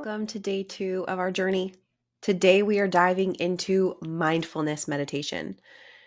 welcome to day 2 of our journey. Today we are diving into mindfulness meditation.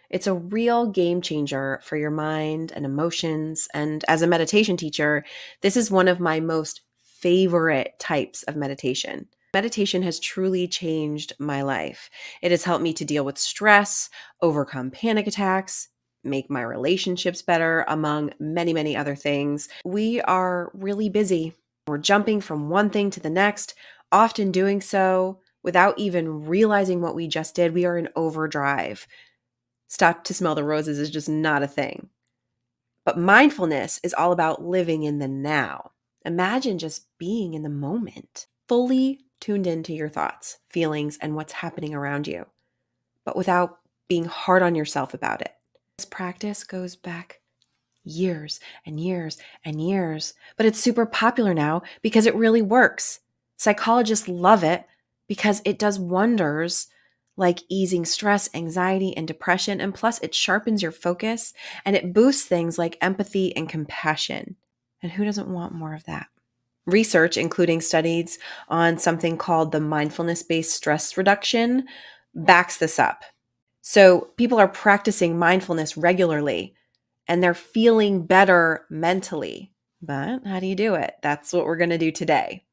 It's a real game changer for your mind and emotions. And as a meditation teacher, this is one of my most favorite types of meditation. Meditation has truly changed my life. It has helped me to deal with stress, overcome panic attacks, make my relationships better, among many, many other things. We are really busy. We're jumping from one thing to the next, often doing so without even realizing what we just did. We are in overdrive. Stop to smell the roses is just not a thing. But mindfulness is all about living in the now. Imagine just being in the moment, fully tuned into your thoughts, feelings, and what's happening around you, but without being hard on yourself about it. This practice goes back years and years and years, but it's super popular now because it really works. Psychologists love it because it does wonders like easing stress, anxiety, and depression. And plus, it sharpens your focus and it boosts things like empathy and compassion. And who doesn't want more of that? Research, including studies on something called the mindfulness-based stress reduction, backs this up. So people are practicing mindfulness regularly and they're feeling better mentally. But how do you do it? That's what we're going to do today.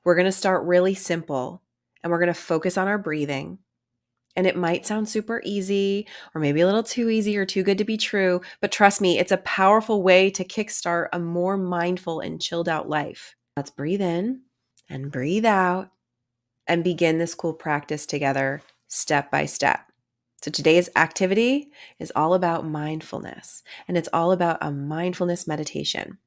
We're going to start really simple and we're going to focus on our breathing. And it might sound super easy or maybe a little too easy or too good to be true, but trust me, it's a powerful way to kickstart a more mindful and chilled out life. Let's breathe in and breathe out and begin this cool practice together step by step. So today's activity is all about mindfulness, and it's all about a mindfulness meditation.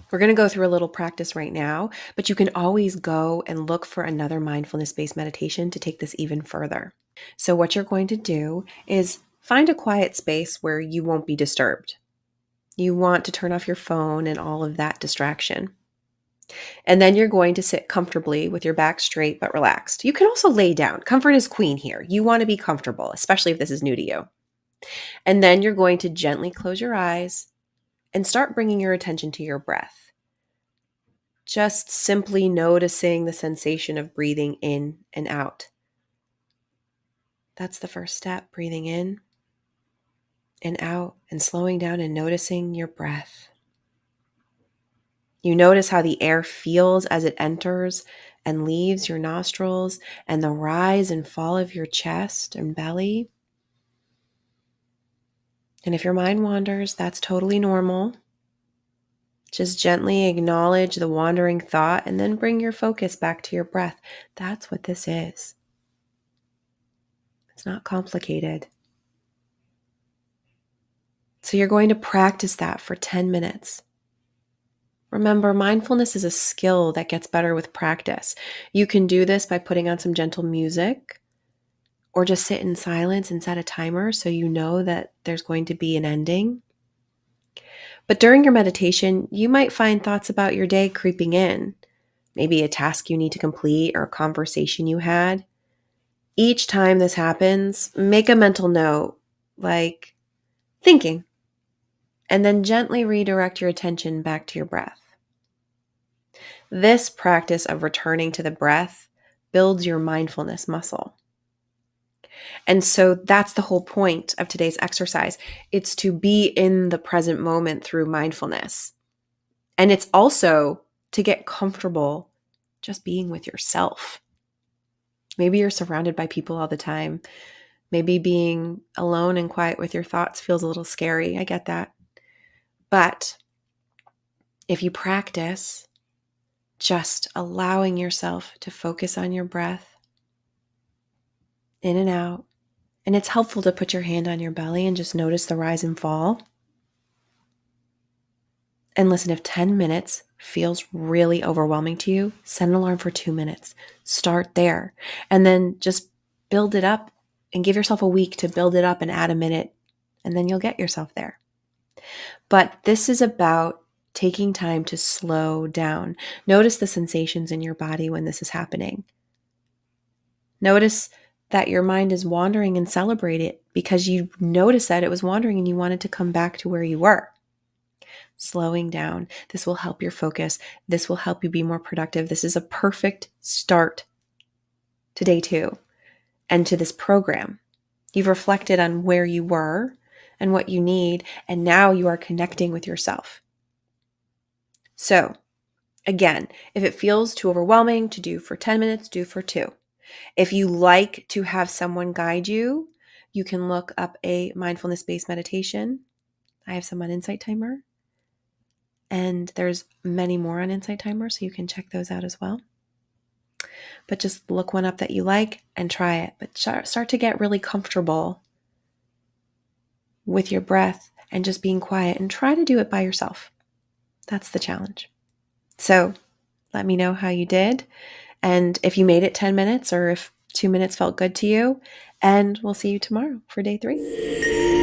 We're going to go through a little practice right now, but you can always go and look for another mindfulness-based meditation to take this even further. So what you're going to do is find a quiet space where you won't be disturbed. You want to turn off your phone and all of that distraction. And then you're going to sit comfortably with your back straight but relaxed. You can also lay down. Comfort is queen here. You want to be comfortable, especially if this is new to you. And then you're going to gently close your eyes and start bringing your attention to your breath. Just simply noticing the sensation of breathing in and out. That's the first step, breathing in and out and slowing down and noticing your breath. You notice how the air feels as it enters and leaves your nostrils and the rise and fall of your chest and belly. And if your mind wanders, that's totally normal. Just gently acknowledge the wandering thought and then bring your focus back to your breath. That's what this is. It's not complicated. So you're going to practice that for 10 minutes. Remember, mindfulness is a skill that gets better with practice. You can do this by putting on some gentle music or just sit in silence and set a timer so you know that there's going to be an ending. But during your meditation, you might find thoughts about your day creeping in, maybe a task you need to complete or a conversation you had. Each time this happens, make a mental note, like thinking, and then gently redirect your attention back to your breath. This practice of returning to the breath builds your mindfulness muscle. And so that's the whole point of today's exercise. It's to be in the present moment through mindfulness. And it's also to get comfortable just being with yourself. Maybe you're surrounded by people all the time. Maybe being alone and quiet with your thoughts feels a little scary. I get that. But if you practice just allowing yourself to focus on your breath in and out, and it's helpful to put your hand on your belly and just notice the rise and fall. And listen, if 10 minutes feels really overwhelming to you, set an alarm for 2 minutes. Start there. And then just build it up and give yourself a week to build it up and add a minute. And then you'll get yourself there. But this is about taking time to slow down. Notice the sensations in your body when this is happening. Notice that your mind is wandering and celebrate it because you noticed that it was wandering and you wanted to come back to where you were. slowing down. This will help your focus. This will help you be more productive. This is a perfect start to day 2 and to this program. You've reflected on where you were and what you need, and now you are connecting with yourself. So, again, if it feels too overwhelming to do for 10 minutes, do for 2. If you like to have someone guide you, you can look up a mindfulness-based meditation. I have some on Insight Timer, and there's many more on Insight Timer, so you can check those out as well. But just look one up that you like and try it. But start to get really comfortable with your breath and just being quiet, and try to do it by yourself. That's the challenge. So let me know how you did, and if you made it 10 minutes or if 2 minutes felt good to you, and we'll see you tomorrow for day 3.